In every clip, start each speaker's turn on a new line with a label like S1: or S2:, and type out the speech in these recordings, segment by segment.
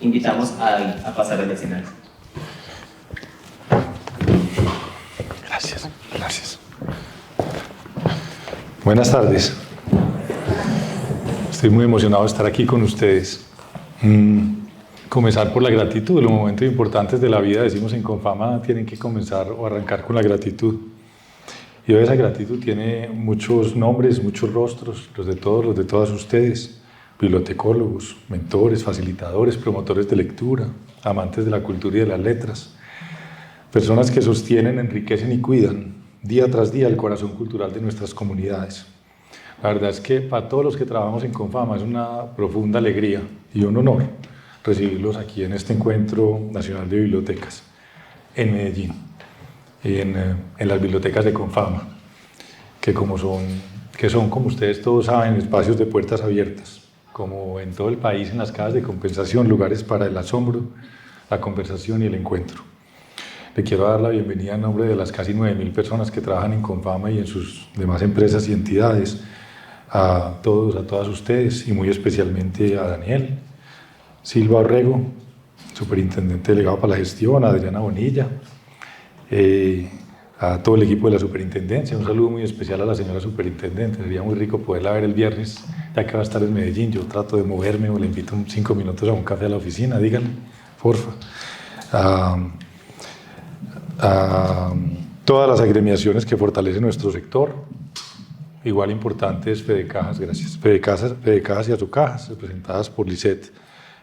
S1: Invitamos a pasar al escenario.
S2: Gracias, gracias. Buenas tardes. Estoy muy emocionado de estar aquí con ustedes. Comenzar por la gratitud. Los momentos importantes de la vida, decimos en Confama, tienen que comenzar o arrancar con la gratitud. Y hoy esa gratitud tiene muchos nombres, muchos rostros, los de todas ustedes, bibliotecólogos, mentores, facilitadores, promotores de lectura, amantes de la cultura y de las letras, personas que sostienen, enriquecen y cuidan día tras día el corazón cultural de nuestras comunidades. La verdad es que para todos los que trabajamos en Confama es una profunda alegría y un honor recibirlos aquí en este Encuentro Nacional de Bibliotecas en Medellín, en las bibliotecas de Confama, que son, como ustedes todos saben, espacios de puertas abiertas, como en todo el país, en las casas de compensación, lugares para el asombro, la conversación y el encuentro. Le quiero dar la bienvenida en nombre de las casi 9.000 personas que trabajan en Confama y en sus demás empresas y entidades, a todos, a todas ustedes, y muy especialmente a Daniel Silva Orrego, superintendente delegado para la gestión, a Adriana Bonilla, a todo el equipo de la superintendencia. Un saludo muy especial a la señora superintendente. Sería muy rico poderla ver el viernes, ya que va a estar en Medellín. Yo trato de moverme o le invito 5 minutos a un café a la oficina, díganle, porfa. A todas las agremiaciones que fortalecen nuestro sector. Igual importante es Fedecajas, gracias. Fedecajas y Azucajas, representadas por Lisette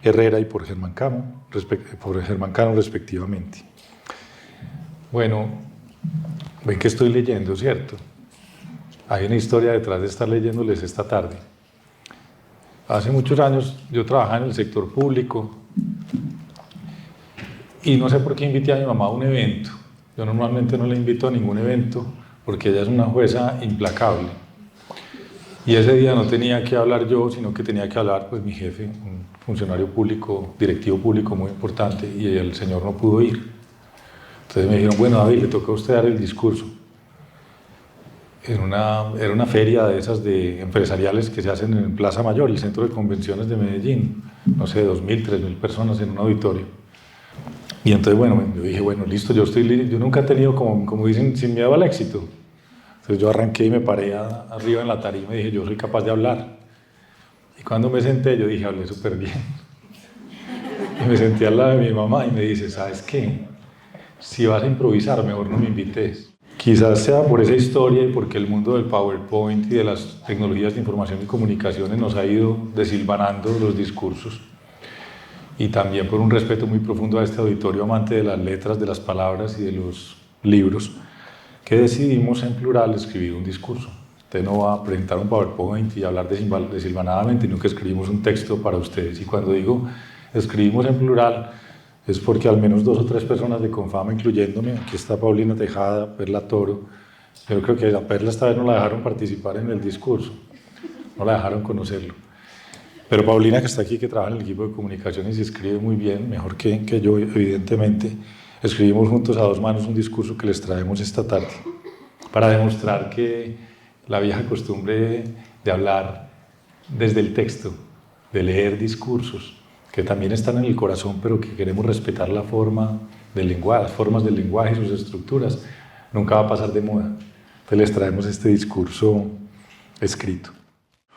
S2: Herrera y por Germán Cano, respectivamente. Bueno, ven que estoy leyendo, ¿cierto? Hay una historia detrás de estar leyéndoles esta tarde. Hace muchos años yo trabajaba en el sector público y no sé por qué invité a mi mamá a un evento. Yo normalmente no le invito a ningún evento porque ella es una jueza implacable. Y ese día no tenía que hablar yo, sino que tenía que hablar pues, mi jefe, un funcionario público, directivo público muy importante, y el señor no pudo ir. Entonces me dijeron, bueno, David, le toca a usted dar el discurso. Era una feria de esas empresariales que se hacen en Plaza Mayor, el centro de convenciones de Medellín. No sé, 2.000, 3.000 personas en un auditorio. Y entonces, bueno, yo dije, bueno, listo, yo nunca he tenido, como dicen, sin miedo al éxito. Entonces yo arranqué y me paré arriba en la tarima y dije, yo soy capaz de hablar. Y cuando me senté, yo dije, hablé súper bien. Y me senté al lado de mi mamá y me dice, ¿sabes qué? Si vas a improvisar, mejor no me invites. Quizás sea por esa historia y porque el mundo del PowerPoint y de las tecnologías de información y comunicaciones nos ha ido desilvanando los discursos. Y también por un respeto muy profundo a este auditorio amante de las letras, de las palabras y de los libros, que decidimos en plural escribir un discurso. Usted no va a presentar un PowerPoint y hablar desilvanadamente, sino que escribimos un texto para ustedes. Y cuando digo escribimos en plural, es porque al menos 2 o 3 personas de Confama, incluyéndome, aquí está Paulina Tejada, Perla Toro, yo creo que a Perla esta vez no la dejaron participar en el discurso, no la dejaron conocerlo. Pero Paulina, que está aquí, que trabaja en el equipo de comunicaciones y escribe muy bien, mejor que yo, evidentemente, escribimos juntos a 2 manos un discurso que les traemos esta tarde para demostrar que la vieja costumbre de hablar desde el texto, de leer discursos, que también están en el corazón, pero que queremos respetar la forma del lenguaje, las formas del lenguaje y sus estructuras, nunca va a pasar de moda. Entonces les traemos este discurso escrito.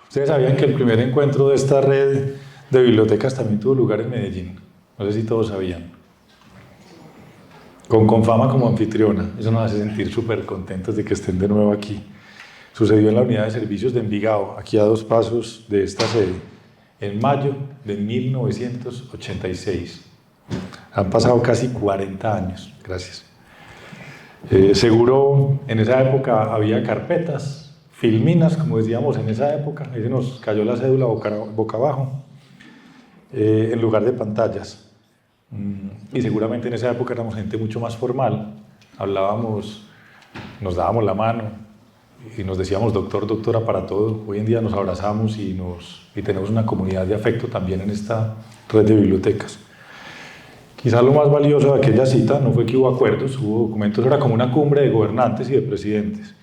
S2: Ustedes sabían que el primer encuentro de esta red de bibliotecas también tuvo lugar en Medellín. No sé si todos sabían. Con Confama como anfitriona. Eso nos hace sentir súper contentos de que estén de nuevo aquí. Sucedió en la unidad de servicios de Envigado, aquí a 2 pasos de esta sede, en mayo de 1986. Han pasado casi 40 años. Gracias. Seguro en esa época había carpetas, filminas, como decíamos en esa época, ahí se nos cayó la cédula boca abajo, en lugar de pantallas. Y seguramente en esa época éramos gente mucho más formal, hablábamos, nos dábamos la mano y nos decíamos doctor, doctora para todo. Hoy en día nos abrazamos y tenemos una comunidad de afecto también en esta red de bibliotecas. Quizás lo más valioso de aquella cita no fue que hubo acuerdos, hubo documentos, era como una cumbre de gobernantes y de presidentes.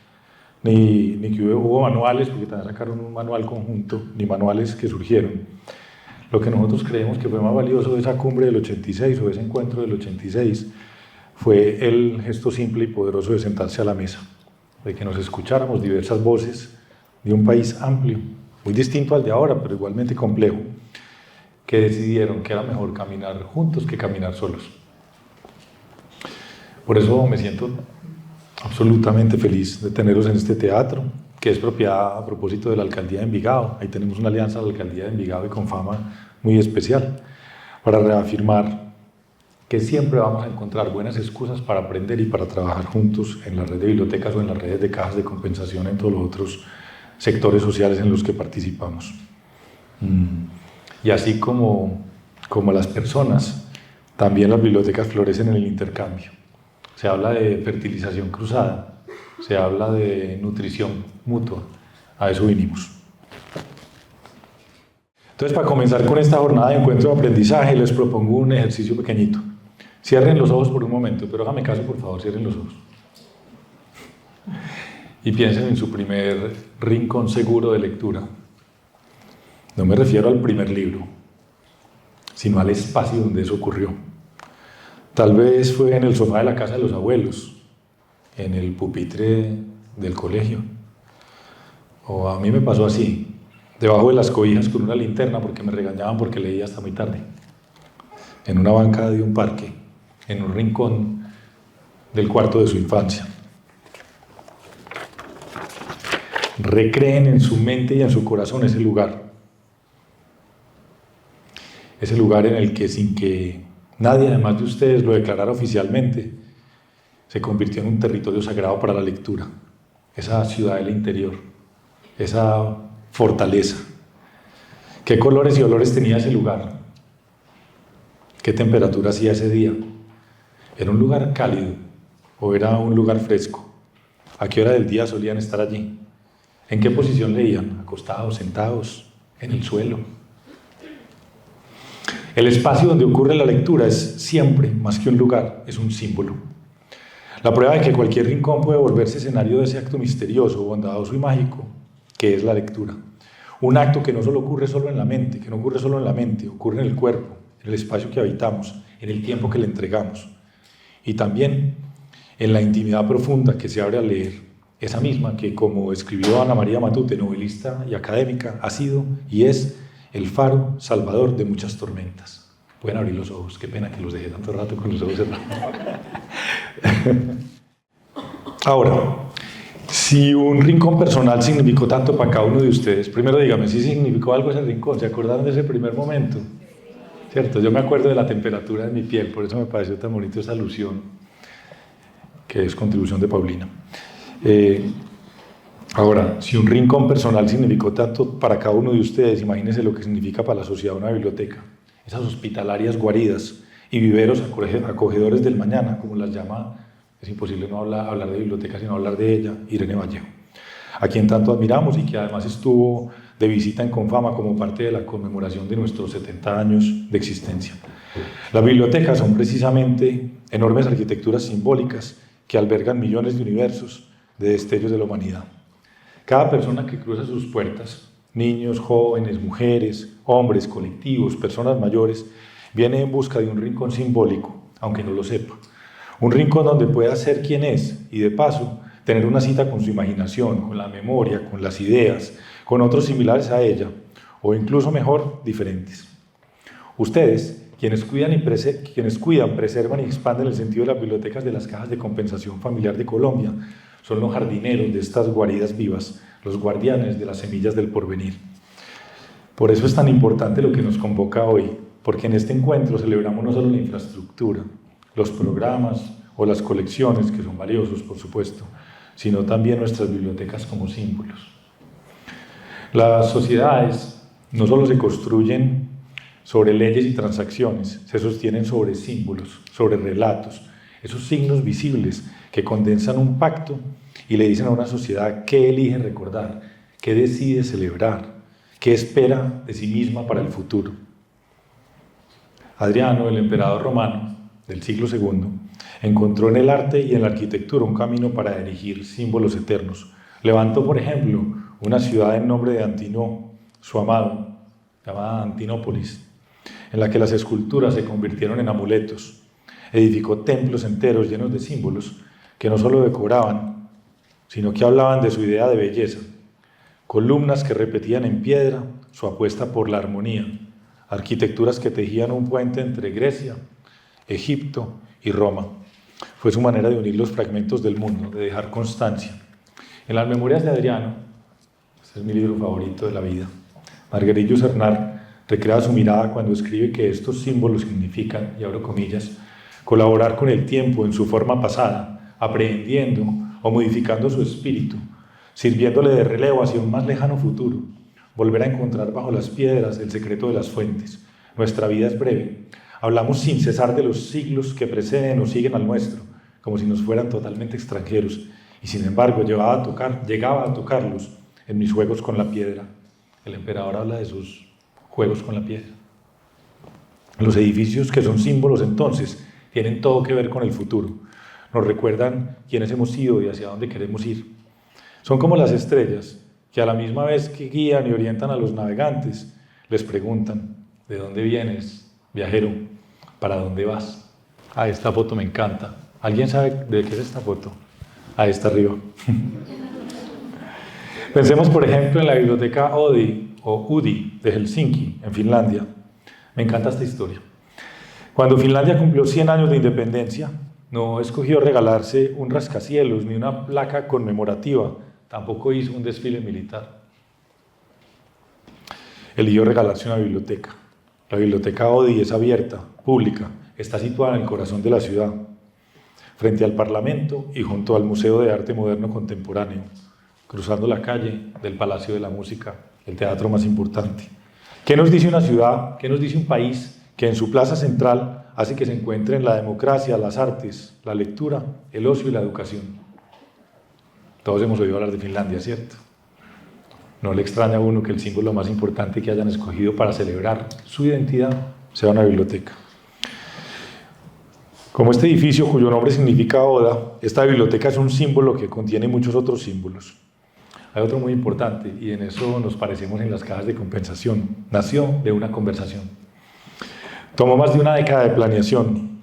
S2: Ni que hubo manuales, porque también sacaron un manual conjunto, ni manuales que surgieron. lo que nosotros creemos que fue más valioso de esa cumbre del 86 o de ese encuentro del 86 fue el gesto simple y poderoso de sentarse a la mesa, de que nos escucháramos diversas voces de un país amplio, muy distinto al de ahora, pero igualmente complejo, que decidieron que era mejor caminar juntos que caminar solos. Por eso me siento absolutamente feliz de teneros en este teatro, que es propiedad a propósito de la Alcaldía de Envigado. Ahí tenemos una alianza de la Alcaldía de Envigado y Confama muy especial, para reafirmar que siempre vamos a encontrar buenas excusas para aprender y para trabajar juntos en la red de bibliotecas o en las redes de cajas de compensación en todos los otros sectores sociales en los que participamos. Y así como las personas, también las bibliotecas florecen en el intercambio. Se habla de fertilización cruzada, se habla de nutrición mutua, a eso vinimos. Entonces, para comenzar con esta jornada de encuentro de aprendizaje, les propongo un ejercicio pequeñito. Cierren los ojos por un momento, pero háganme caso, por favor, cierren los ojos. Y piensen en su primer rincón seguro de lectura. No me refiero al primer libro, sino al espacio donde eso ocurrió. Tal vez fue en el sofá de la casa de los abuelos, en el pupitre del colegio. O a mí me pasó así, debajo de las cobijas con una linterna porque me regañaban porque leía hasta muy tarde. En una banca de un parque, en un rincón del cuarto de su infancia. Recreen en su mente y en su corazón ese lugar. Ese lugar en el que, sin que nadie además de ustedes lo declarara oficialmente, se convirtió en un territorio sagrado para la lectura. Esa ciudad del interior, esa fortaleza. ¿Qué colores y olores tenía ese lugar? ¿Qué temperatura hacía ese día? ¿Era un lugar cálido o era un lugar fresco? ¿A qué hora del día solían estar allí? ¿En qué posición leían? ¿Acostados, sentados, en el suelo? El espacio donde ocurre la lectura es siempre, más que un lugar, es un símbolo. La prueba de que cualquier rincón puede volverse escenario de ese acto misterioso, bondadoso y mágico, que es la lectura. Un acto que no solo ocurre solo en la mente, que no ocurre solo en la mente, ocurre en el cuerpo, en el espacio que habitamos, en el tiempo que le entregamos. Y también en la intimidad profunda que se abre al leer, esa misma que, como escribió Ana María Matute, novelista y académica, ha sido y es el faro salvador de muchas tormentas. Pueden abrir los ojos, qué pena que los dejé tanto rato con los ojos cerrados. Ahora, si un rincón personal significó tanto para cada uno de ustedes, primero dígame, ¿sí significó algo ese rincón? ¿Se acordaron de ese primer momento? ¿Cierto? Yo me acuerdo de la temperatura de mi piel, por eso me pareció tan bonito esa alusión, que es contribución de Paulina. Ahora, si un rincón personal significó tanto para cada uno de ustedes, imagínense lo que significa para la sociedad una biblioteca. Esas hospitalarias guaridas y viveros acogedores del mañana, como las llama, es imposible no hablar de biblioteca sino hablar de ella, Irene Vallejo, a quien tanto admiramos y que además estuvo de visita en Confama como parte de la conmemoración de nuestros 70 años de existencia. Las bibliotecas son precisamente enormes arquitecturas simbólicas que albergan millones de universos, de destellos de la humanidad. Cada persona que cruza sus puertas, niños, jóvenes, mujeres, hombres, colectivos, personas mayores, viene en busca de un rincón simbólico, aunque no lo sepa. Un rincón donde pueda ser quien es y, de paso, tener una cita con su imaginación, con la memoria, con las ideas, con otros similares a ella, o incluso mejor, diferentes. Ustedes, quienes cuidan, preservan y expanden el sentido de las bibliotecas de las cajas de compensación familiar de Colombia, son los jardineros de estas guaridas vivas, los guardianes de las semillas del porvenir. Por eso es tan importante lo que nos convoca hoy, porque en este encuentro celebramos no solo la infraestructura, los programas o las colecciones, que son valiosos, por supuesto, sino también nuestras bibliotecas como símbolos. Las sociedades no solo se construyen sobre leyes y transacciones, se sostienen sobre símbolos, sobre relatos, esos signos visibles que condensan un pacto y le dicen a una sociedad qué elige recordar, qué decide celebrar, qué espera de sí misma para el futuro. Adriano, el emperador romano del siglo II, encontró en el arte y en la arquitectura un camino para erigir símbolos eternos. Levantó, por ejemplo, una ciudad en nombre de Antínoo, su amado, llamada Antinópolis, en la que las esculturas se convirtieron en amuletos. Edificó templos enteros llenos de símbolos que no solo decoraban, sino que hablaban de su idea de belleza. Columnas que repetían en piedra su apuesta por la armonía, arquitecturas que tejían un puente entre Grecia, Egipto y Roma. Fue su manera de unir los fragmentos del mundo, de dejar constancia. En las Memorias de Adriano, este es mi libro favorito de la vida, Marguerite Yourcenar recrea su mirada cuando escribe que estos símbolos significan, y abro comillas, colaborar con el tiempo en su forma pasada, aprehendiendo o modificando su espíritu, sirviéndole de relevo hacia un más lejano futuro, volver a encontrar bajo las piedras el secreto de las fuentes. Nuestra vida es breve. Hablamos sin cesar de los siglos que preceden o siguen al nuestro, como si nos fueran totalmente extranjeros, y sin embargo llegaba a tocarlos en mis juegos con la piedra. El emperador habla de sus juegos con la piedra. Los edificios, que son símbolos entonces, tienen todo que ver con el futuro. Nos recuerdan quiénes hemos sido y hacia dónde queremos ir. Son como las estrellas, que a la misma vez que guían y orientan a los navegantes, les preguntan: ¿de dónde vienes, viajero? ¿Para dónde vas? Ah, esta foto me encanta. ¿Alguien sabe de qué es esta foto? Ahí está arriba. Pensemos, por ejemplo, en la biblioteca Udi de Helsinki, en Finlandia. Me encanta esta historia. Cuando Finlandia cumplió 100 años de independencia, no escogió regalarse un rascacielos ni una placa conmemorativa, tampoco hizo un desfile militar. Eligió regalarse una biblioteca. La biblioteca Odi es abierta, pública, está situada en el corazón de la ciudad, frente al Parlamento y junto al Museo de Arte Moderno Contemporáneo, cruzando la calle del Palacio de la Música, el teatro más importante. ¿Qué nos dice una ciudad, qué nos dice un país que en su plaza central hace que se encuentren la democracia, las artes, la lectura, el ocio y la educación? Todos hemos oído hablar de Finlandia, ¿cierto? No le extraña a uno que el símbolo más importante que hayan escogido para celebrar su identidad sea una biblioteca. Como este edificio, cuyo nombre significa Oda, esta biblioteca es un símbolo que contiene muchos otros símbolos. Hay otro muy importante, y en eso nos parecemos en las cajas de compensación. Nació de una conversación. Tomó más de una década de planeación,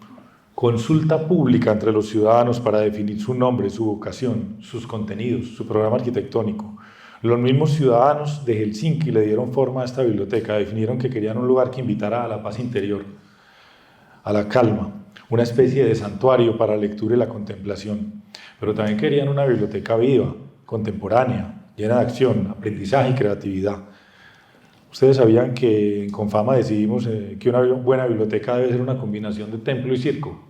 S2: consulta pública entre los ciudadanos para definir su nombre, su vocación, sus contenidos, su programa arquitectónico. Los mismos ciudadanos de Helsinki le dieron forma a esta biblioteca, definieron que querían un lugar que invitara a la paz interior, a la calma, una especie de santuario para la lectura y la contemplación. Pero también querían una biblioteca viva, contemporánea, llena de acción, aprendizaje y creatividad. Ustedes sabían que en Confama decidimos que una buena biblioteca debe ser una combinación de templo y circo.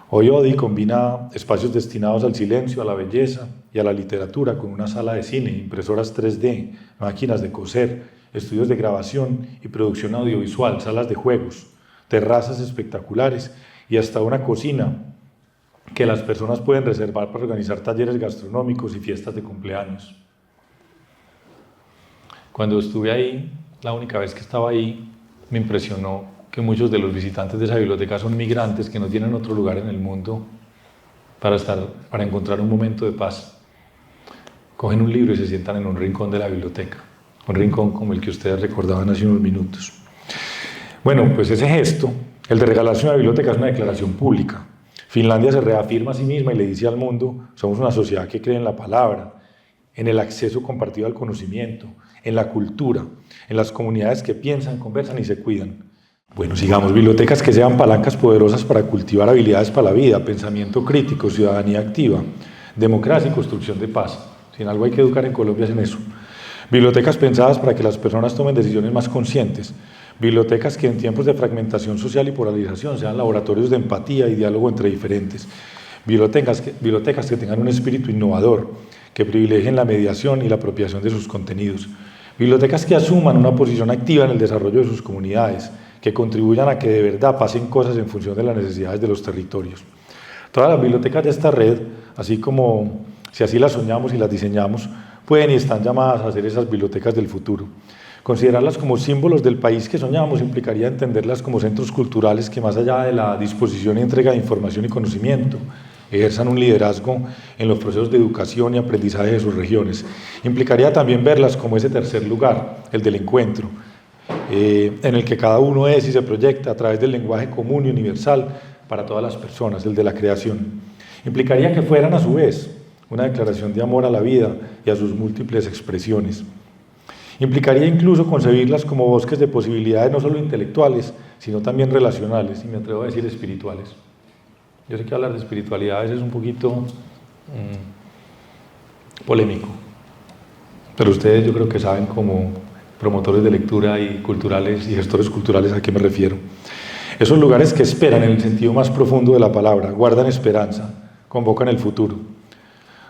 S2: Hoy Odi combina espacios destinados al silencio, a la belleza y a la literatura con una sala de cine, impresoras 3D, máquinas de coser, estudios de grabación y producción audiovisual, salas de juegos, terrazas espectaculares y hasta una cocina que las personas pueden reservar para organizar talleres gastronómicos y fiestas de cumpleaños. Cuando estuve ahí, la única vez que estaba ahí, me impresionó que muchos de los visitantes de esa biblioteca son migrantes que no tienen otro lugar en el mundo para encontrar un momento de paz. Cogen un libro y se sientan en un rincón de la biblioteca, un rincón como el que ustedes recordaban hace unos minutos. Bueno, pues ese gesto, el de regalarse una biblioteca, es una declaración pública. Finlandia se reafirma a sí misma y le dice al mundo: somos una sociedad que cree en la palabra, en el acceso compartido al conocimiento, en la cultura, en las comunidades que piensan, conversan y se cuidan. Bueno, sigamos. Bibliotecas que sean palancas poderosas para cultivar habilidades para la vida, pensamiento crítico, ciudadanía activa, democracia y construcción de paz. Si en algo hay que educar en Colombia es en eso. Bibliotecas pensadas para que las personas tomen decisiones más conscientes. Bibliotecas que en tiempos de fragmentación social y polarización sean laboratorios de empatía y diálogo entre diferentes. Bibliotecas que tengan un espíritu innovador, que privilegien la mediación y la apropiación de sus contenidos. Bibliotecas que asuman una posición activa en el desarrollo de sus comunidades, que contribuyan a que de verdad pasen cosas en función de las necesidades de los territorios. Todas las bibliotecas de esta red, así como si así las soñamos y las diseñamos, pueden y están llamadas a ser esas bibliotecas del futuro. Considerarlas como símbolos del país que soñamos implicaría entenderlas como centros culturales que, más allá de la disposición y entrega de información y conocimiento, ejerzan un liderazgo en los procesos de educación y aprendizaje de sus regiones. Implicaría también verlas como ese tercer lugar, el del encuentro, en el que cada uno es y se proyecta a través del lenguaje común y universal para todas las personas, el de la creación. Implicaría que fueran a su vez una declaración de amor a la vida y a sus múltiples expresiones. Implicaría incluso concebirlas como bosques de posibilidades no solo intelectuales, sino también relacionales, y me atrevo a decir espirituales. Yo sé que hablar de espiritualidad a veces es un poquito polémico, pero ustedes yo creo que saben como promotores de lectura y culturales y gestores culturales a qué me refiero. Esos lugares que esperan en el sentido más profundo de la palabra, guardan esperanza, convocan el futuro.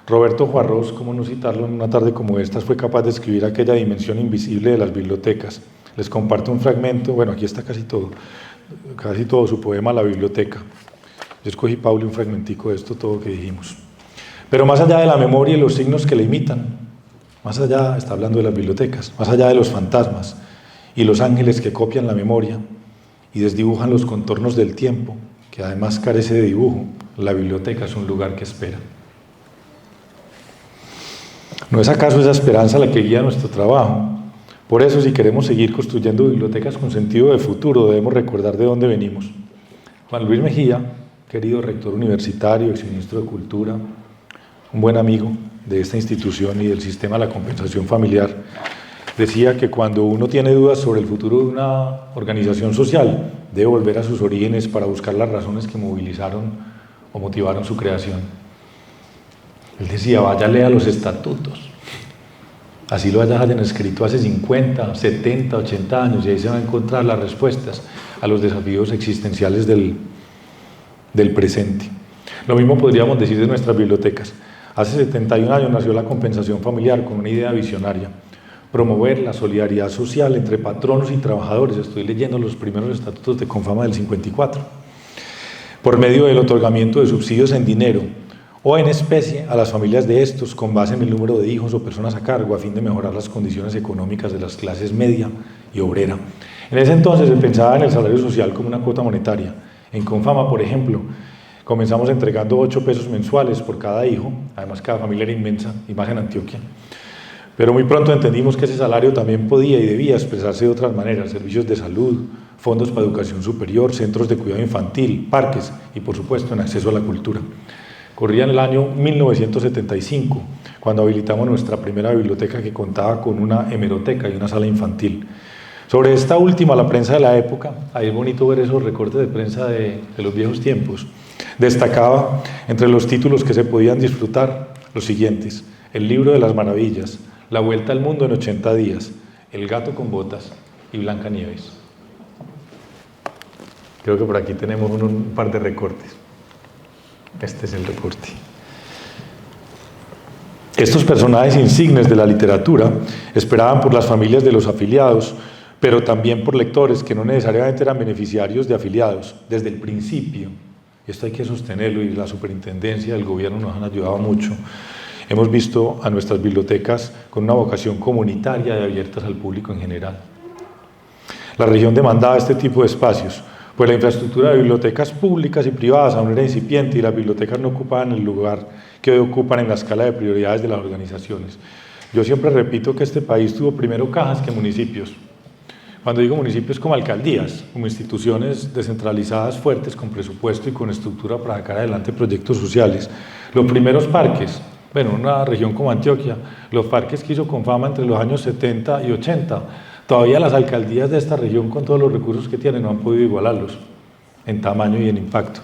S2: Roberto Juarros, cómo no citarlo en una tarde como esta, fue capaz de escribir aquella dimensión invisible de las bibliotecas. Les comparto un fragmento, bueno, aquí está casi todo su poema La biblioteca. Yo escogí, Pauli, un fragmentico de esto, todo lo que dijimos. Pero más allá de la memoria y los signos que la imitan, más allá, está hablando de las bibliotecas, más allá de los fantasmas y los ángeles que copian la memoria y desdibujan los contornos del tiempo, que además carece de dibujo, la biblioteca es un lugar que espera. ¿No es acaso esa esperanza la que guía nuestro trabajo? Por eso, si queremos seguir construyendo bibliotecas con sentido de futuro, debemos recordar de dónde venimos. Juan Luis Mejía, querido rector universitario, exministro de Cultura, un buen amigo de esta institución y del sistema de la compensación familiar, decía que cuando uno tiene dudas sobre el futuro de una organización social, debe volver a sus orígenes para buscar las razones que movilizaron o motivaron su creación. Él decía, vaya, lea los estatutos, así lo hayan escrito hace 50, 70, 80 años, y ahí se van a encontrar las respuestas a los desafíos existenciales del presente. Lo mismo podríamos decir de nuestras bibliotecas. Hace 71 años nació la compensación familiar con una idea visionaria: promover la solidaridad social entre patronos y trabajadores. Estoy leyendo los primeros estatutos de Confama del 54, por medio del otorgamiento de subsidios en dinero o en especie a las familias de estos, con base en el número de hijos o personas a cargo, a fin de mejorar las condiciones económicas de las clases media y obrera. En ese entonces se pensaba en el salario social como una cuota monetaria. En Confama, por ejemplo, comenzamos entregando 8 pesos mensuales por cada hijo, además cada familia era inmensa, y más en Antioquia. Pero muy pronto entendimos que ese salario también podía y debía expresarse de otras maneras: servicios de salud, fondos para educación superior, centros de cuidado infantil, parques y, por supuesto, en acceso a la cultura. Corría en el año 1975, cuando habilitamos nuestra primera biblioteca, que contaba con una hemeroteca y una sala infantil. Sobre esta última, la prensa de la época, ahí es bonito ver esos recortes de prensa de los viejos tiempos, destacaba entre los títulos que se podían disfrutar los siguientes: El libro de las maravillas, La vuelta al mundo en 80 días, El gato con botas y Blancanieves. Creo que por aquí tenemos un par de recortes. Este es el recorte. Estos personajes insignes de la literatura esperaban por las familias de los afiliados, pero también por lectores que no necesariamente eran beneficiarios de afiliados. Desde el principio, esto hay que sostenerlo, y la superintendencia del gobierno nos han ayudado mucho, hemos visto a nuestras bibliotecas con una vocación comunitaria y abiertas al público en general. La región demandaba este tipo de espacios, pues la infraestructura de bibliotecas públicas y privadas aún era incipiente y las bibliotecas no ocupaban el lugar que hoy ocupan en la escala de prioridades de las organizaciones. Yo siempre repito que este país tuvo primero cajas que municipios. Cuando digo municipios, como alcaldías, como instituciones descentralizadas fuertes con presupuesto y con estructura para sacar adelante proyectos sociales. Los primeros parques, bueno, una región como Antioquia, los parques que hizo Confama entre los años 70 y 80, todavía las alcaldías de esta región, con todos los recursos que tienen, no han podido igualarlos en tamaño y en impacto.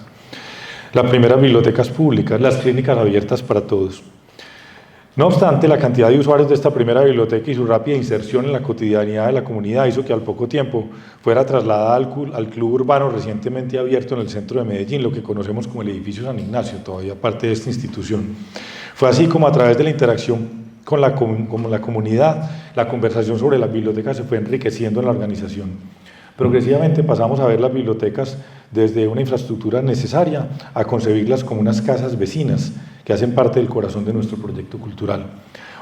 S2: Las primeras bibliotecas públicas, las clínicas abiertas para todos. No obstante, la cantidad de usuarios de esta primera biblioteca y su rápida inserción en la cotidianidad de la comunidad hizo que al poco tiempo fuera trasladada al club urbano recientemente abierto en el centro de Medellín, lo que conocemos como el edificio San Ignacio, todavía parte de esta institución. Fue así como, a través de la interacción con la comunidad, la conversación sobre las bibliotecas se fue enriqueciendo en la organización. Progresivamente pasamos a ver las bibliotecas desde una infraestructura necesaria a concebirlas como unas casas vecinas que hacen parte del corazón de nuestro proyecto cultural.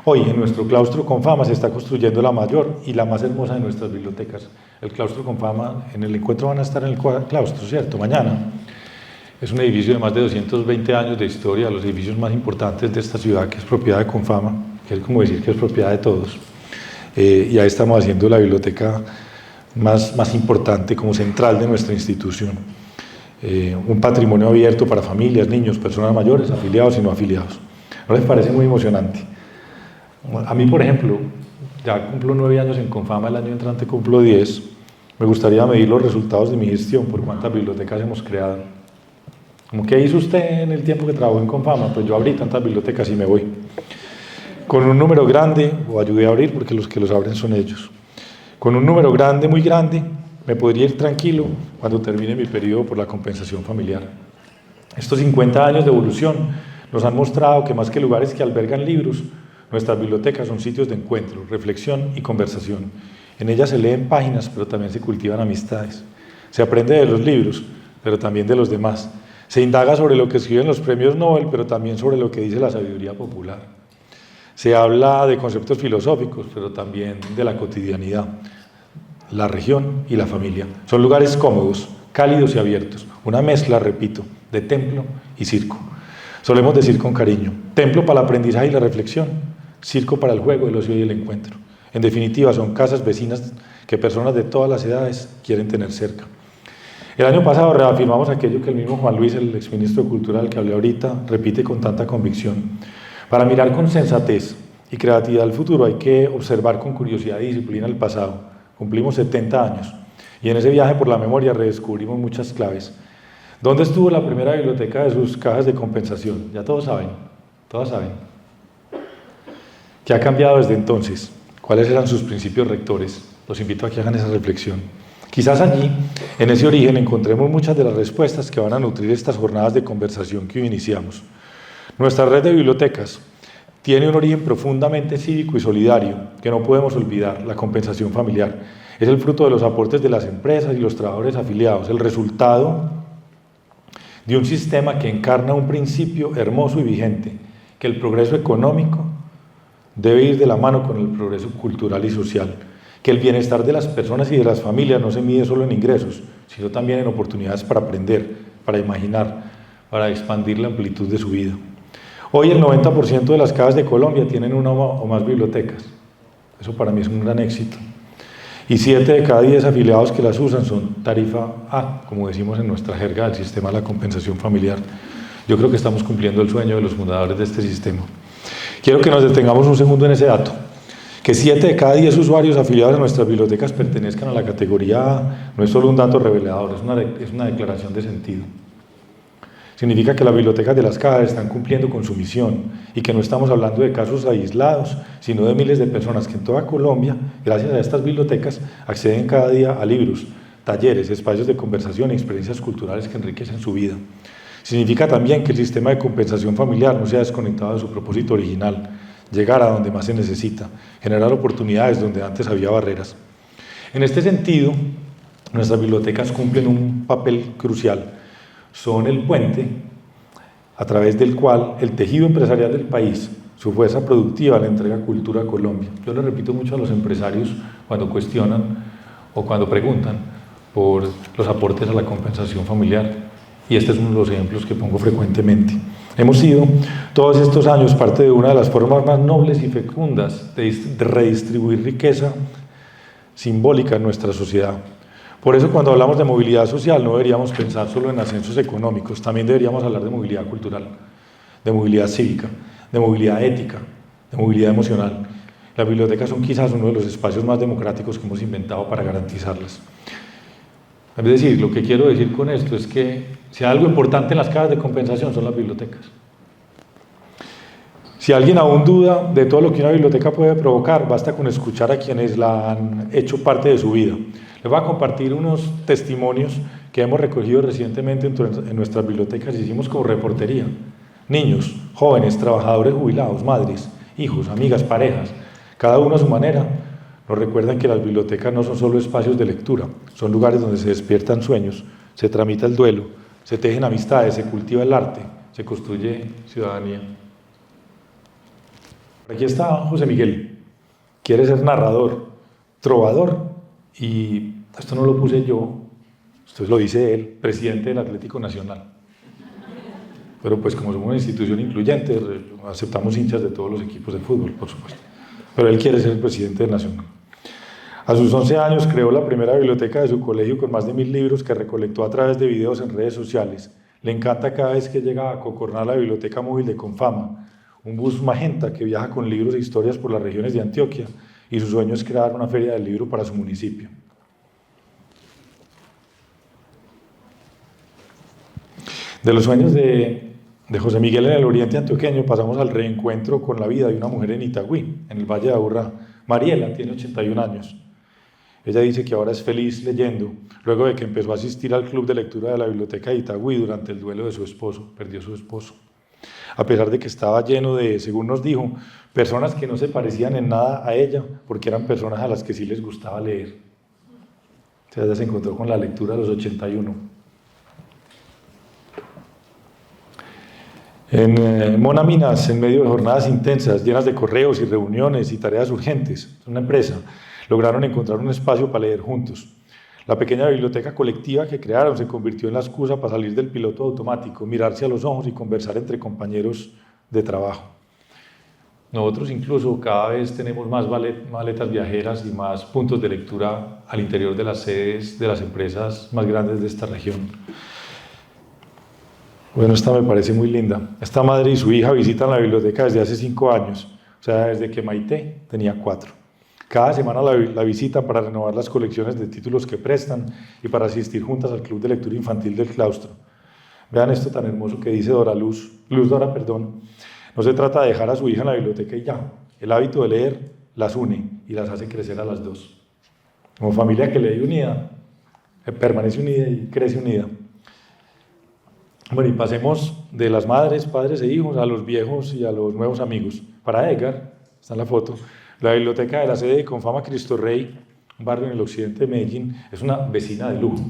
S2: Hoy, en nuestro claustro Confama, se está construyendo la mayor y la más hermosa de nuestras bibliotecas. El claustro Confama, en el encuentro van a estar en el claustro, ¿cierto? Mañana. Es un edificio de más de 220 años de historia, los edificios más importantes de esta ciudad, que es propiedad de Confama, que es como decir que es propiedad de todos. Y ahí estamos haciendo la biblioteca más importante, como central de nuestra institución. Un patrimonio abierto para familias, niños, personas mayores, afiliados y no afiliados. ¿No les parece muy emocionante? A mí, por ejemplo, ya cumplo 9 años en Confama, el año entrante cumplo 10. Me gustaría medir los resultados de mi gestión por cuántas bibliotecas hemos creado. ¿Cómo qué hizo usted en el tiempo que trabajó en Confama? Pues yo abrí tantas bibliotecas y me voy. Con un número grande, o ayudé a abrir porque los que los abren son ellos. Con un número grande, muy grande, me podría ir tranquilo cuando termine mi periodo por la compensación familiar. Estos 50 años de evolución nos han mostrado que más que lugares que albergan libros, nuestras bibliotecas son sitios de encuentro, reflexión y conversación. En ellas se leen páginas, pero también se cultivan amistades. Se aprende de los libros, pero también de los demás. Se indaga sobre lo que escriben los premios Nobel, pero también sobre lo que dice la sabiduría popular. Se habla de conceptos filosóficos, pero también de la cotidianidad, la región y la familia. Son lugares cómodos, cálidos y abiertos. Una mezcla, repito, de templo y circo. Solemos decir con cariño, templo para el aprendizaje y la reflexión, circo para el juego, el ocio y el encuentro. En definitiva, son casas vecinas que personas de todas las edades quieren tener cerca. El año pasado reafirmamos aquello que el mismo Juan Luis, el exministro de Cultura del que hablé ahorita, repite con tanta convicción. Para mirar con sensatez y creatividad al futuro hay que observar con curiosidad y disciplina el pasado. Cumplimos 70 años y en ese viaje por la memoria redescubrimos muchas claves. ¿Dónde estuvo la primera biblioteca de sus cajas de compensación? Ya todos saben, todas saben. ¿Qué ha cambiado desde entonces? ¿Cuáles eran sus principios rectores? Los invito a que hagan esa reflexión. Quizás allí, en ese origen, encontremos muchas de las respuestas que van a nutrir estas jornadas de conversación que hoy iniciamos. Nuestra red de bibliotecas tiene un origen profundamente cívico y solidario que no podemos olvidar, la compensación familiar. Es el fruto de los aportes de las empresas y los trabajadores afiliados, el resultado de un sistema que encarna un principio hermoso y vigente, que el progreso económico debe ir de la mano con el progreso cultural y social, que el bienestar de las personas y de las familias no se mide solo en ingresos, sino también en oportunidades para aprender, para imaginar, para expandir la amplitud de su vida. Hoy el 90% de las casas de Colombia tienen una o más bibliotecas. Eso para mí es un gran éxito. Y 7 de cada 10 afiliados que las usan son tarifa A, como decimos en nuestra jerga del sistema de la compensación familiar. Yo creo que estamos cumpliendo el sueño de los fundadores de este sistema. Quiero que nos detengamos un segundo en ese dato. Que 7 de cada 10 usuarios afiliados a nuestras bibliotecas pertenezcan a la categoría A no es solo un dato revelador, es una declaración de sentido. Significa que las bibliotecas de las cajas están cumpliendo con su misión y que no estamos hablando de casos aislados, sino de miles de personas que en toda Colombia, gracias a estas bibliotecas, acceden cada día a libros, talleres, espacios de conversación y experiencias culturales que enriquecen su vida. Significa también que el sistema de compensación familiar no se ha desconectado de su propósito original, llegar a donde más se necesita, generar oportunidades donde antes había barreras. En este sentido, nuestras bibliotecas cumplen un papel crucial. Son el puente a través del cual el tejido empresarial del país, su fuerza productiva, le entrega cultura a Colombia. Yo le repito mucho a los empresarios cuando cuestionan o cuando preguntan por los aportes a la compensación familiar, y este es uno de los ejemplos que pongo frecuentemente. Hemos sido todos estos años parte de una de las formas más nobles y fecundas de redistribuir riqueza simbólica en nuestra sociedad. Por eso cuando hablamos de movilidad social no deberíamos pensar solo en ascensos económicos, también deberíamos hablar de movilidad cultural, de movilidad cívica, de movilidad ética, de movilidad emocional. Las bibliotecas son quizás uno de los espacios más democráticos que hemos inventado para garantizarlas. Es decir, lo que quiero decir con esto es que si hay algo importante en las cajas de compensación son las bibliotecas. Si alguien aún duda de todo lo que una biblioteca puede provocar, basta con escuchar a quienes la han hecho parte de su vida. Les voy a compartir unos testimonios que hemos recogido recientemente en nuestras bibliotecas, hicimos como reportería. Niños, jóvenes, trabajadores jubilados, madres, hijos, amigas, parejas, cada uno a su manera, nos recuerdan que las bibliotecas no son solo espacios de lectura, son lugares donde se despiertan sueños, se tramita el duelo, se tejen amistades, se cultiva el arte, se construye ciudadanía. Aquí está José Miguel, quiere ser narrador, trovador, y esto no lo puse yo, esto lo dice él, presidente del Atlético Nacional. Pero pues como somos una institución incluyente, aceptamos hinchas de todos los equipos de fútbol, por supuesto. Pero él quiere ser el presidente del Nacional. A sus 11 años creó la primera biblioteca de su colegio con más de 1000 libros que recolectó a través de videos en redes sociales. Le encanta cada vez que llega a Cocorná la biblioteca móvil de Confama, un bus magenta que viaja con libros e historias por las regiones de Antioquia, y su sueño es crear una feria del libro para su municipio. De los sueños de José Miguel en el oriente antioqueño pasamos al reencuentro con la vida de una mujer en Itagüí, en el Valle de Aburrá. Mariela tiene 81 años. Ella dice que ahora es feliz leyendo, luego de que empezó a asistir al club de lectura de la biblioteca de Itagüí durante el duelo de su esposo, perdió a su esposo. A pesar de que estaba lleno de, según nos dijo, personas que no se parecían en nada a ella, porque eran personas a las que sí les gustaba leer. O sea, ella se encontró con la lectura a los 81. En Mona Minas, en medio de jornadas intensas, llenas de correos y reuniones y tareas urgentes, una empresa, lograron encontrar un espacio para leer juntos. La pequeña biblioteca colectiva que crearon se convirtió en la excusa para salir del piloto automático, mirarse a los ojos y conversar entre compañeros de trabajo. Nosotros incluso cada vez tenemos más maletas viajeras y más puntos de lectura al interior de las sedes de las empresas más grandes de esta región. Bueno, esta me parece muy linda. Esta madre y su hija visitan la biblioteca desde hace 5 años, o sea, desde que Maite tenía 4. Cada semana la visitan para renovar las colecciones de títulos que prestan y para asistir juntas al club de lectura infantil del claustro. Vean esto tan hermoso que dice Luz Dora. No se trata de dejar a su hija en la biblioteca y ya. El hábito de leer las une y las hace crecer a las dos. Como familia que lee unida, permanece unida y crece unida. Bueno, y pasemos de las madres, padres e hijos a los viejos y a los nuevos amigos. Para Edgar, está en la foto, la biblioteca de la sede de Confama Cristo Rey, un barrio en el occidente de Medellín, es una vecina de lujo.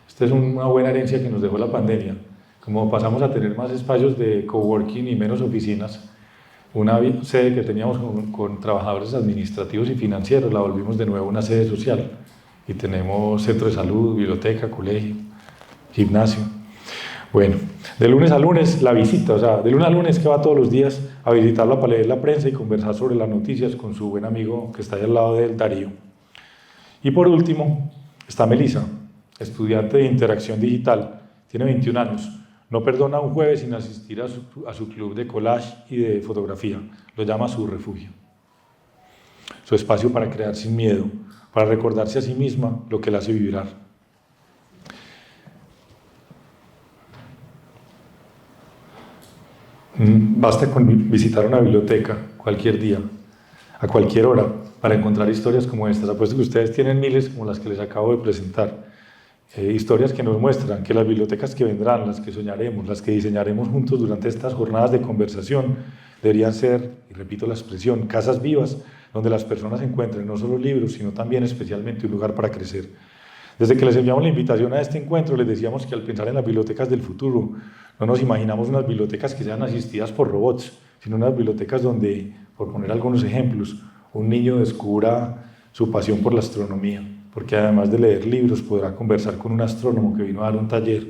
S2: Esta es una buena herencia que nos dejó la pandemia. Como pasamos a tener más espacios de coworking y menos oficinas, una sede que teníamos con trabajadores administrativos y financieros, la volvimos de nuevo una sede social. Y tenemos centro de salud, biblioteca, colegio, gimnasio. Bueno, de lunes a lunes la visita, o sea, de lunes a lunes que va todos los días a visitarla para leer la prensa y conversar sobre las noticias con su buen amigo que está ahí al lado de él, Darío. Y por último, está Melissa, estudiante de interacción digital, tiene 21 años, no perdona un jueves sin asistir a su club de collage y de fotografía, lo llama su refugio, su espacio para crear sin miedo, para recordarse a sí misma lo que la hace vibrar. Basta con visitar una biblioteca cualquier día, a cualquier hora, para encontrar historias como estas. Apuesto que ustedes tienen miles como las que les acabo de presentar. Historias que nos muestran que las bibliotecas que vendrán, las que soñaremos, las que diseñaremos juntos durante estas jornadas de conversación, deberían ser, y repito la expresión, casas vivas, donde las personas encuentren no solo libros, sino también especialmente un lugar para crecer. Desde que les enviamos la invitación a este encuentro, les decíamos que al pensar en las bibliotecas del futuro, no nos imaginamos unas bibliotecas que sean asistidas por robots, sino unas bibliotecas donde, por poner algunos ejemplos, un niño descubra su pasión por la astronomía, porque además de leer libros podrá conversar con un astrónomo que vino a dar un taller,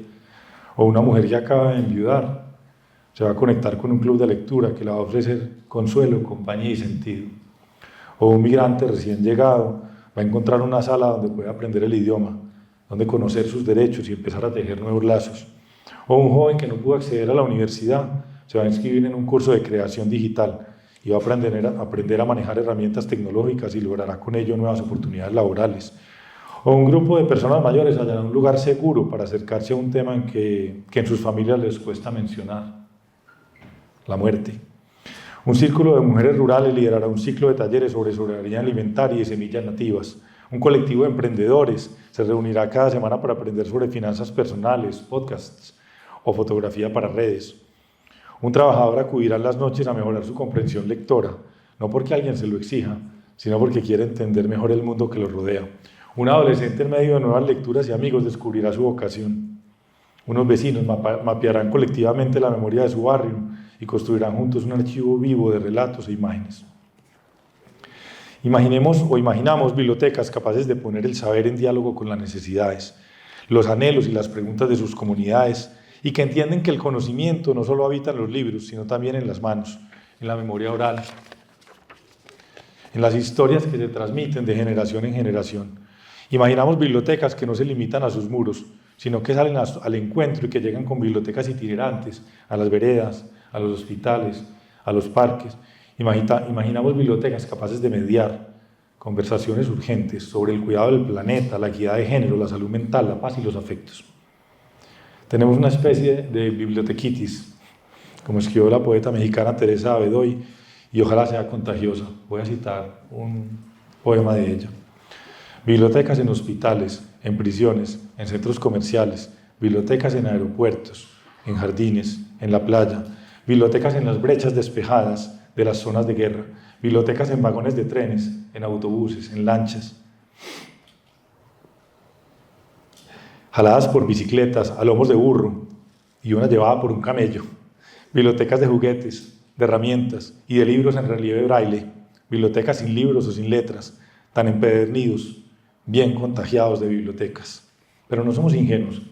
S2: o una mujer que acaba de enviudar, se va a conectar con un club de lectura que le va a ofrecer consuelo, compañía y sentido, o un migrante recién llegado va a encontrar una sala donde puede aprender el idioma, donde conocer sus derechos y empezar a tejer nuevos lazos. O un joven que no pudo acceder a la universidad se va a inscribir en un curso de creación digital y va a aprender a manejar herramientas tecnológicas y logrará con ello nuevas oportunidades laborales. O un grupo de personas mayores hallará un lugar seguro para acercarse a un tema que en sus familias les cuesta mencionar: la muerte. Un círculo de mujeres rurales liderará un ciclo de talleres sobre soberanía alimentaria y semillas nativas. Un colectivo de emprendedores se reunirá cada semana para aprender sobre finanzas personales, podcasts o fotografía para redes. Un trabajador acudirá en las noches a mejorar su comprensión lectora, no porque alguien se lo exija, sino porque quiere entender mejor el mundo que lo rodea. Un adolescente en medio de nuevas lecturas y amigos descubrirá su vocación. Unos vecinos mapearán colectivamente la memoria de su barrio y construirán juntos un archivo vivo de relatos e imágenes. Imaginamos bibliotecas capaces de poner el saber en diálogo con las necesidades, los anhelos y las preguntas de sus comunidades, y que entienden que el conocimiento no solo habita en los libros, sino también en las manos, en la memoria oral, en las historias que se transmiten de generación en generación. Imaginamos bibliotecas que no se limitan a sus muros, sino que salen al encuentro y que llegan con bibliotecas itinerantes, a las veredas, a los hospitales, a los parques. Imaginamos bibliotecas capaces de mediar conversaciones urgentes sobre el cuidado del planeta, la equidad de género, la salud mental, la paz y los afectos. Tenemos una especie de bibliotequitis, como escribió la poeta mexicana Teresa Bedoy, y ojalá sea contagiosa. Voy a citar un poema de ella. Bibliotecas en hospitales, en prisiones, en centros comerciales, bibliotecas en aeropuertos, en jardines, en la playa, bibliotecas en las brechas despejadas de las zonas de guerra, bibliotecas en vagones de trenes, en autobuses, en lanchas, jaladas por bicicletas, a lomos de burro y una llevada por un camello, bibliotecas de juguetes, de herramientas y de libros en relieve braille, bibliotecas sin libros o sin letras, tan empedernidos, bien contagiados de bibliotecas. Pero no somos ingenuos.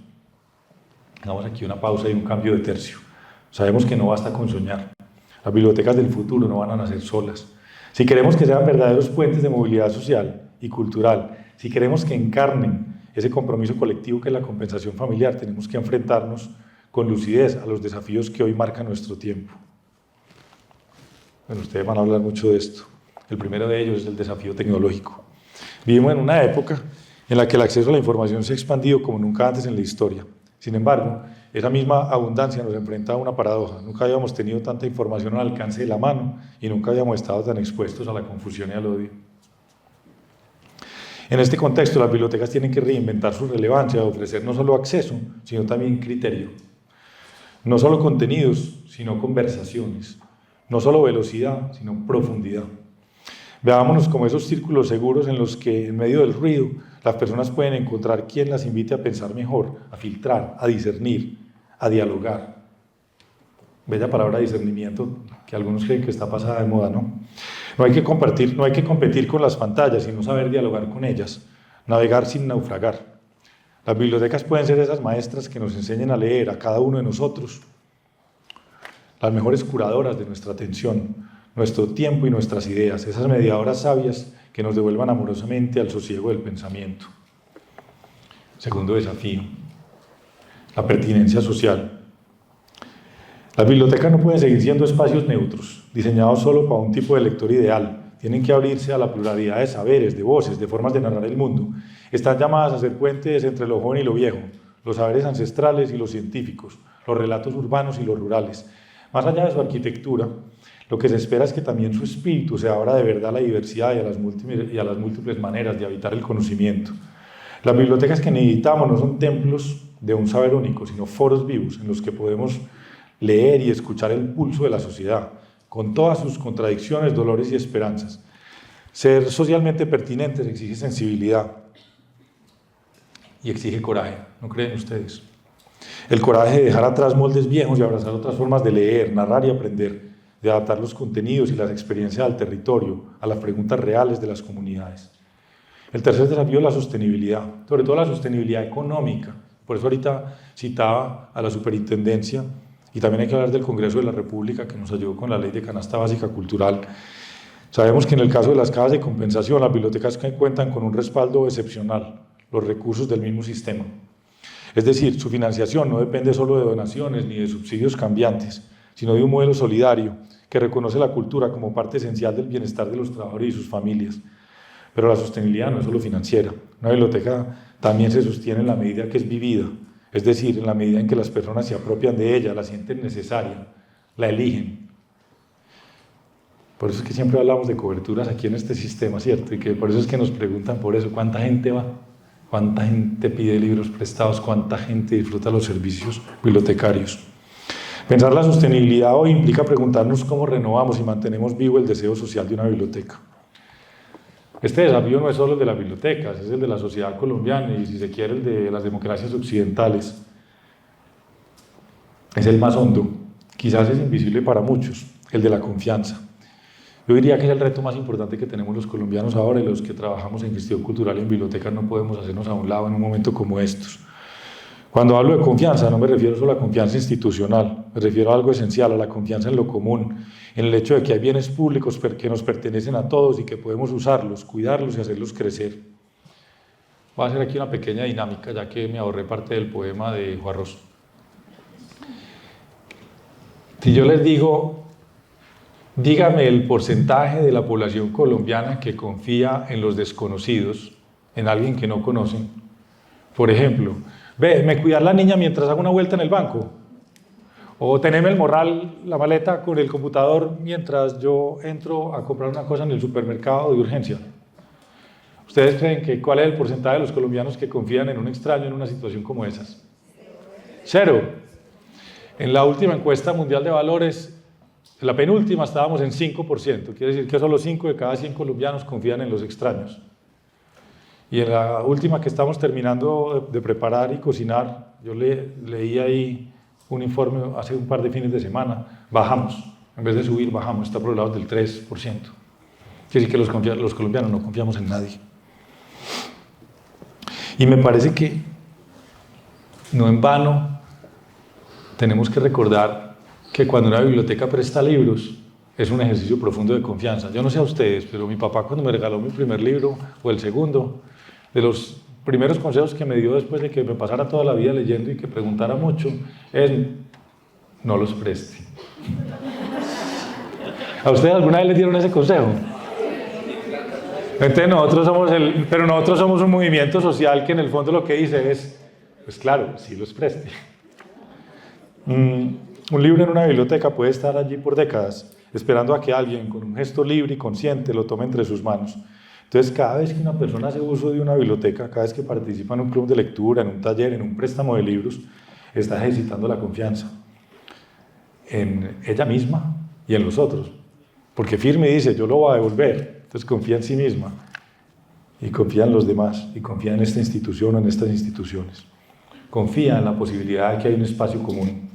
S2: Hagamos aquí una pausa y un cambio de tercio. Sabemos que no basta con soñar. Las bibliotecas del futuro no van a nacer solas. Si queremos que sean verdaderos puentes de movilidad social y cultural, si queremos que encarnen ese compromiso colectivo que es la compensación familiar, tenemos que enfrentarnos con lucidez a los desafíos que hoy marcan nuestro tiempo. Bueno, ustedes van a hablar mucho de esto. El primero de ellos es el desafío tecnológico. Vivimos en una época en la que el acceso a la información se ha expandido como nunca antes en la historia. Sin embargo, esa misma abundancia nos enfrenta a una paradoja. Nunca habíamos tenido tanta información al alcance de la mano y nunca habíamos estado tan expuestos a la confusión y al odio. En este contexto, las bibliotecas tienen que reinventar su relevancia, ofrecer no solo acceso, sino también criterio. No solo contenidos, sino conversaciones. No solo velocidad, sino profundidad. Veámonos como esos círculos seguros en los que, en medio del ruido, las personas pueden encontrar quien las invite a pensar mejor, a filtrar, a discernir, a dialogar. Bella palabra discernimiento, que algunos creen que está pasada de moda, ¿no? No hay que competir con las pantallas, sino saber dialogar con ellas, navegar sin naufragar. Las bibliotecas pueden ser esas maestras que nos enseñen a leer a cada uno de nosotros, las mejores curadoras de nuestra atención, nuestro tiempo y nuestras ideas, esas mediadoras sabias que nos devuelvan amorosamente al sosiego del pensamiento. Segundo desafío, la pertinencia social. Las bibliotecas no pueden seguir siendo espacios neutros, diseñados solo para un tipo de lector ideal. Tienen que abrirse a la pluralidad de saberes, de voces, de formas de narrar el mundo. Están llamadas a ser puentes entre lo joven y lo viejo, los saberes ancestrales y los científicos, los relatos urbanos y los rurales. Más allá de su arquitectura, lo que se espera es que también su espíritu se abra de verdad a la diversidad y a las múltiples maneras de habitar el conocimiento. Las bibliotecas que necesitamos no son templos de un saber único, sino foros vivos en los que podemos leer y escuchar el pulso de la sociedad, con todas sus contradicciones, dolores y esperanzas. Ser socialmente pertinentes exige sensibilidad y exige coraje, ¿no creen ustedes? El coraje de dejar atrás moldes viejos y abrazar otras formas de leer, narrar y aprender, de adaptar los contenidos y las experiencias al territorio, a las preguntas reales de las comunidades. El tercer desafío es la sostenibilidad, sobre todo la sostenibilidad económica. Por eso ahorita citaba a la superintendencia y también hay que hablar del Congreso de la República que nos ayudó con la ley de canasta básica cultural. Sabemos que en el caso de las cajas de compensación, las bibliotecas cuentan con un respaldo excepcional, los recursos del mismo sistema. Es decir, su financiación no depende solo de donaciones ni de subsidios cambiantes, sino de un modelo solidario que reconoce la cultura como parte esencial del bienestar de los trabajadores y sus familias. Pero la sostenibilidad no es solo financiera. Una biblioteca también se sostiene en la medida que es vivida, es decir, en la medida en que las personas se apropian de ella, la sienten necesaria, la eligen. Por eso es que siempre hablamos de coberturas aquí en este sistema, ¿cierto? Y que por eso es que nos preguntan por eso, ¿cuánta gente va? ¿Cuánta gente pide libros prestados? ¿Cuánta gente disfruta los servicios bibliotecarios? Pensar la sostenibilidad hoy implica preguntarnos cómo renovamos y mantenemos vivo el deseo social de una biblioteca. Este desafío no es solo el de las bibliotecas, es el de la sociedad colombiana y, si se quiere, el de las democracias occidentales. Es el más hondo, quizás es invisible para muchos, el de la confianza. Yo diría que es el reto más importante que tenemos los colombianos ahora y los que trabajamos en gestión cultural y en bibliotecas no podemos hacernos a un lado en un momento como estos. Cuando hablo de confianza no me refiero solo a confianza institucional, me refiero a algo esencial, a la confianza en lo común, en el hecho de que hay bienes públicos que nos pertenecen a todos y que podemos usarlos, cuidarlos y hacerlos crecer. Voy a hacer aquí una pequeña dinámica, ya que me ahorré parte del poema de Juan Rosso. Si yo les digo, dígame el porcentaje de la población colombiana que confía en los desconocidos, en alguien que no conocen. Por ejemplo, ve, me cuidar la niña mientras hago una vuelta en el banco. O tenerme el morral, la maleta con el computador mientras yo entro a comprar una cosa en el supermercado de urgencia. ¿Ustedes creen que cuál es el porcentaje de los colombianos que confían en un extraño en una situación como esas? 0. En la última encuesta mundial de valores, en la penúltima estábamos en 5%. Quiere decir que solo 5 de cada 100 colombianos confían en los extraños. Y en la última que estamos terminando de preparar y cocinar, yo leí ahí un informe hace un par de fines de semana, bajamos, en vez de subir, bajamos, está por el lado del 3%. Quiere decir que los colombianos no confiamos en nadie. Y me parece que no en vano tenemos que recordar que cuando una biblioteca presta libros es un ejercicio profundo de confianza. Yo no sé a ustedes, pero mi papá cuando me regaló mi primer libro, o el segundo, de los primeros consejos que me dio después de que me pasara toda la vida leyendo y que preguntara mucho, es no los preste. ¿A ustedes alguna vez les dieron ese consejo? Entonces nosotros somos un movimiento social que en el fondo lo que dice es, pues claro, sí los preste. Un libro en una biblioteca puede estar allí por décadas, esperando a que alguien con un gesto libre y consciente lo tome entre sus manos. Entonces, cada vez que una persona hace uso de una biblioteca, cada vez que participa en un club de lectura, en un taller, en un préstamo de libros, está ejercitando la confianza en ella misma y en los otros. Porque firme dice, yo lo voy a devolver. Entonces confía en sí misma y confía en los demás y confía en esta institución o en estas instituciones. Confía en la posibilidad de que hay un espacio común.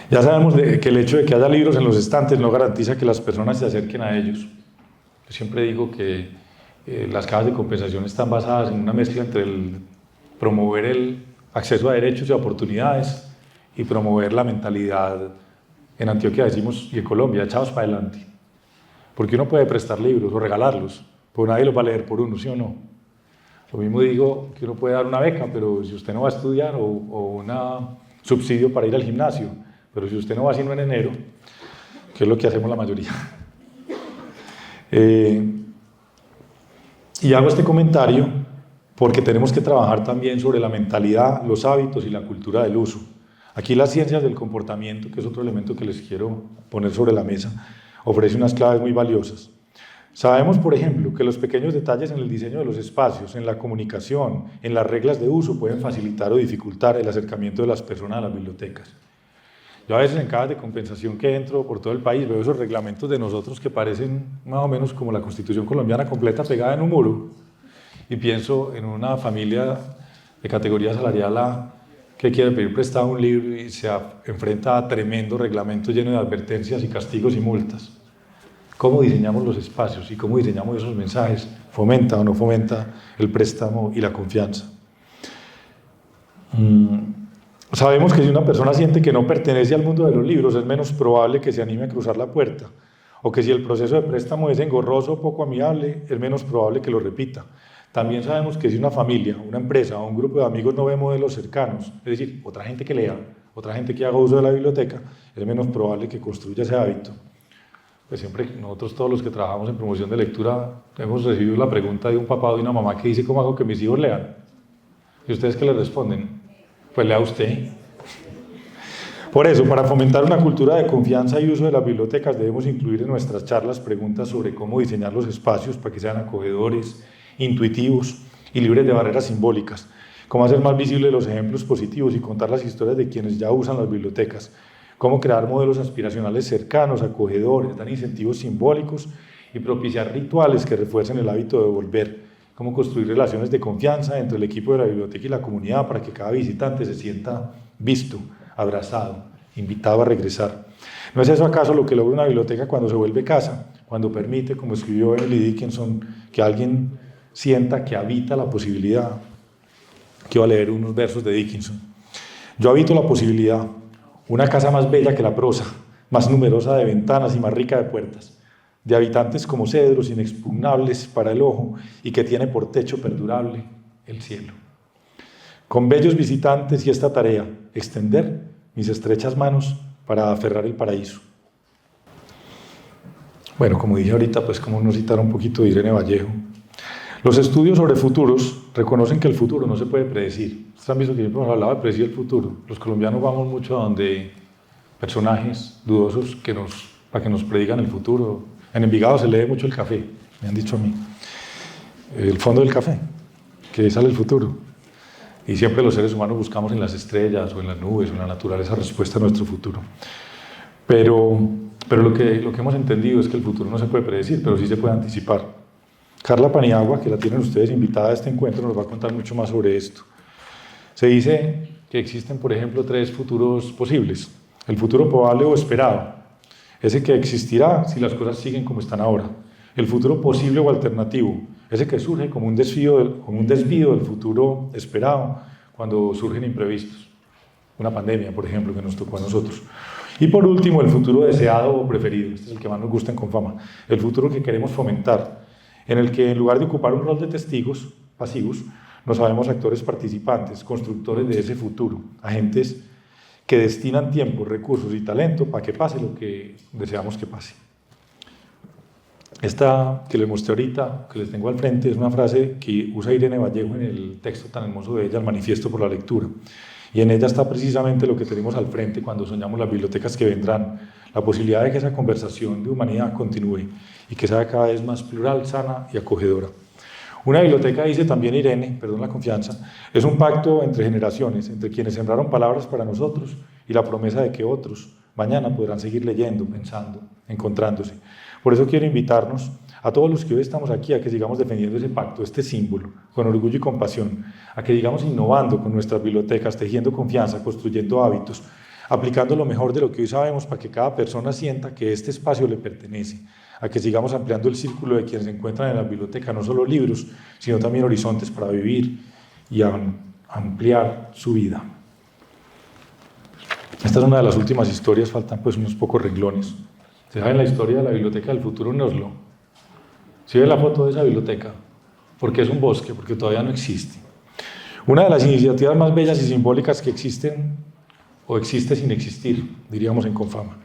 S2: Ya sabemos que el hecho de que haya libros en los estantes no garantiza que las personas se acerquen a ellos. Yo siempre digo que las cajas de compensación están basadas en una mezcla entre promover el acceso a derechos y a oportunidades y promover la mentalidad, en Antioquia decimos, y en Colombia, echados para adelante. Porque uno puede prestar libros o regalarlos, pero nadie los va a leer por uno, ¿sí o no? Lo mismo digo que uno puede dar una beca, pero si usted no va a estudiar, o un subsidio para ir al gimnasio, pero si usted no va sino en enero, que es lo que hacemos la mayoría. Y hago este comentario porque tenemos que trabajar también sobre la mentalidad, los hábitos y la cultura del uso. Aquí las ciencias del comportamiento, que es otro elemento que les quiero poner sobre la mesa, ofrece unas claves muy valiosas. Sabemos, por ejemplo, que los pequeños detalles en el diseño de los espacios, en la comunicación, en las reglas de uso, pueden facilitar o dificultar el acercamiento de las personas a las bibliotecas. Yo a veces en cajas de compensación que entro por todo el país veo esos reglamentos de nosotros que parecen más o menos como la Constitución colombiana completa pegada en un muro y pienso en una familia de categoría salarial A que quiere pedir prestado un libro y se enfrenta a tremendo reglamento lleno de advertencias y castigos y multas. ¿Cómo diseñamos los espacios y cómo diseñamos esos mensajes? ¿Fomenta o no fomenta el préstamo y la confianza? Sabemos que si una persona siente que no pertenece al mundo de los libros, es menos probable que se anime a cruzar la puerta, o que si el proceso de préstamo es engorroso o poco amigable, es menos probable que lo repita. También sabemos que si una familia, una empresa o un grupo de amigos no ve modelos cercanos, es decir, otra gente que lea, otra gente que haga uso de la biblioteca, es menos probable que construya ese hábito. Pues siempre nosotros todos los que trabajamos en promoción de lectura hemos recibido la pregunta de un papá o de una mamá que dice, ¿cómo hago que mis hijos lean? ¿Y ustedes qué les responden? Pues lea usted. Por eso, para fomentar una cultura de confianza y uso de las bibliotecas, debemos incluir en nuestras charlas preguntas sobre cómo diseñar los espacios para que sean acogedores, intuitivos y libres de barreras simbólicas, cómo hacer más visibles los ejemplos positivos y contar las historias de quienes ya usan las bibliotecas, cómo crear modelos aspiracionales cercanos, acogedores, dar incentivos simbólicos y propiciar rituales que refuercen el hábito de volver, cómo construir relaciones de confianza entre el equipo de la biblioteca y la comunidad para que cada visitante se sienta visto, abrazado, invitado a regresar. ¿No es eso acaso lo que logra una biblioteca cuando se vuelve casa? Cuando permite, como escribió Emily Dickinson, que alguien sienta que habita la posibilidad. Quiero leer unos versos de Dickinson. Yo habito la posibilidad, una casa más bella que la prosa, más numerosa de ventanas y más rica de puertas, de habitantes como cedros inexpugnables para el ojo y que tiene por techo perdurable el cielo. Con bellos visitantes y esta tarea, extender mis estrechas manos para aferrar el paraíso. Bueno, como dije ahorita, pues como nos citar un poquito de Irene Vallejo. Los estudios sobre futuros reconocen que el futuro no se puede predecir. Ustedes han visto que siempre hemos hablado de predecir el futuro. Los colombianos vamos mucho a donde personajes dudosos para que nos predigan el futuro. En Envigado se lee mucho el café, me han dicho a mí. El fondo del café, que sale el futuro. Y siempre los seres humanos buscamos en las estrellas o en las nubes o en la naturaleza respuesta a nuestro futuro. Pero lo que hemos entendido es que el futuro no se puede predecir, pero sí se puede anticipar. Carla Paniagua, que la tienen ustedes invitada a este encuentro, nos va a contar mucho más sobre esto. Se dice que existen, por ejemplo, 3 futuros posibles. El futuro probable o esperado, ese que existirá si las cosas siguen como están ahora. El futuro posible o alternativo, ese que surge como un desvío del futuro esperado cuando surgen imprevistos. Una pandemia, por ejemplo, que nos tocó a nosotros. Y por último, el futuro deseado o preferido, este es el que más nos gusta en Confama, el futuro que queremos fomentar, en el que en lugar de ocupar un rol de testigos pasivos, nos sabemos actores participantes, constructores de ese futuro, agentes que destinan tiempo, recursos y talento para que pase lo que deseamos que pase. Esta que les mostré ahorita, que les tengo al frente, es una frase que usa Irene Vallejo en el texto tan hermoso de ella, el Manifiesto por la Lectura. Y en ella está precisamente lo que tenemos al frente cuando soñamos las bibliotecas que vendrán, la posibilidad de que esa conversación de humanidad continúe y que sea cada vez más plural, sana y acogedora. Una biblioteca, dice también Irene, perdón la confianza, es un pacto entre generaciones, entre quienes sembraron palabras para nosotros y la promesa de que otros mañana podrán seguir leyendo, pensando, encontrándose. Por eso quiero invitarnos a todos los que hoy estamos aquí a que sigamos defendiendo ese pacto, este símbolo, con orgullo y compasión, a que sigamos innovando con nuestras bibliotecas, tejiendo confianza, construyendo hábitos, aplicando lo mejor de lo que hoy sabemos para que cada persona sienta que este espacio le pertenece, a que sigamos ampliando el círculo de quienes se encuentran en la biblioteca, no solo libros, sino también horizontes para vivir y ampliar su vida. Esta es una de las últimas historias, faltan pues unos pocos renglones. ¿Se saben la historia de la Biblioteca del Futuro en Oslo? ¿Sí ven la foto de esa biblioteca? Porque es un bosque, porque todavía no existe. Una de las iniciativas más bellas y simbólicas que existen, o existe sin existir, diríamos en Confama.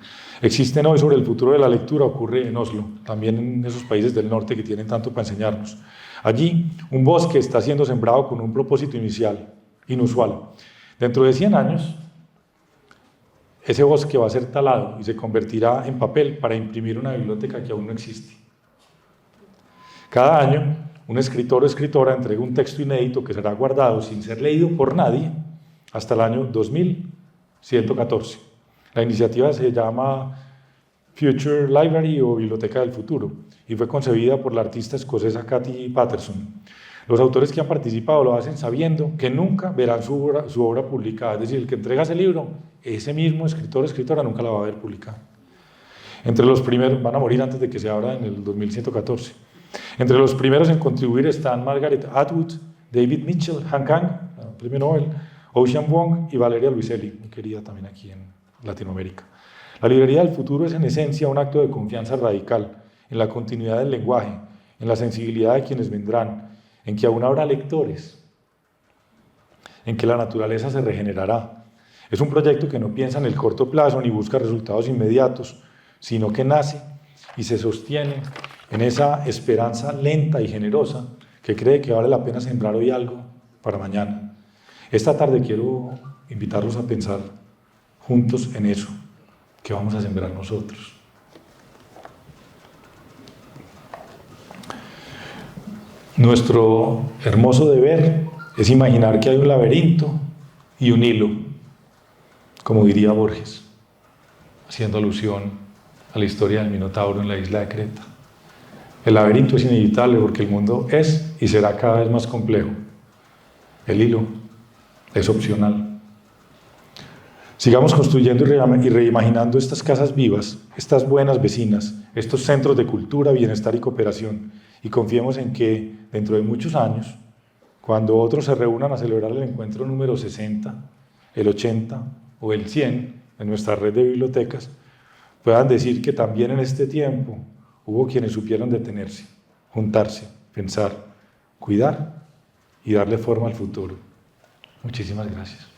S2: Existen hoy sobre el futuro de la lectura, ocurre en Oslo, también en esos países del norte que tienen tanto para enseñarnos. Allí, un bosque está siendo sembrado con un propósito inicial, inusual. Dentro de 100 años, ese bosque va a ser talado y se convertirá en papel para imprimir una biblioteca que aún no existe. Cada año, un escritor o escritora entrega un texto inédito que será guardado sin ser leído por nadie hasta el año 2114. La iniciativa se llama Future Library o Biblioteca del Futuro y fue concebida por la artista escocesa Cathy Paterson. Los autores que han participado lo hacen sabiendo que nunca verán su obra publicada, es decir, el que entrega ese libro, ese mismo escritor o escritora nunca la va a ver publicada. Entre los primeros, van a morir antes de que se abra en el 2114. Entre los primeros en contribuir están Margaret Atwood, David Mitchell, Han Kang, premio Nobel, Ocean Vuong y Valeria Luiselli, muy querida también aquí en Latinoamérica. La librería del futuro es en esencia un acto de confianza radical en la continuidad del lenguaje, en la sensibilidad de quienes vendrán, en que aún habrá lectores, en que la naturaleza se regenerará. Es un proyecto que no piensa en el corto plazo ni busca resultados inmediatos, sino que nace y se sostiene en esa esperanza lenta y generosa que cree que vale la pena sembrar hoy algo para mañana. Esta tarde quiero invitarlos a pensar juntos en eso que vamos a sembrar nosotros. Nuestro hermoso deber es imaginar que hay un laberinto y un hilo, como diría Borges, haciendo alusión a la historia del Minotauro en la isla de Creta. El laberinto es inevitable porque el mundo es y será cada vez más complejo. El hilo es opcional. Sigamos construyendo y reimaginando estas casas vivas, estas buenas vecinas, estos centros de cultura, bienestar y cooperación, y confiemos en que dentro de muchos años, cuando otros se reúnan a celebrar el encuentro número 60, el 80 o el 100 en nuestra red de bibliotecas, puedan decir que también en este tiempo hubo quienes supieron detenerse, juntarse, pensar, cuidar y darle forma al futuro. Muchísimas gracias.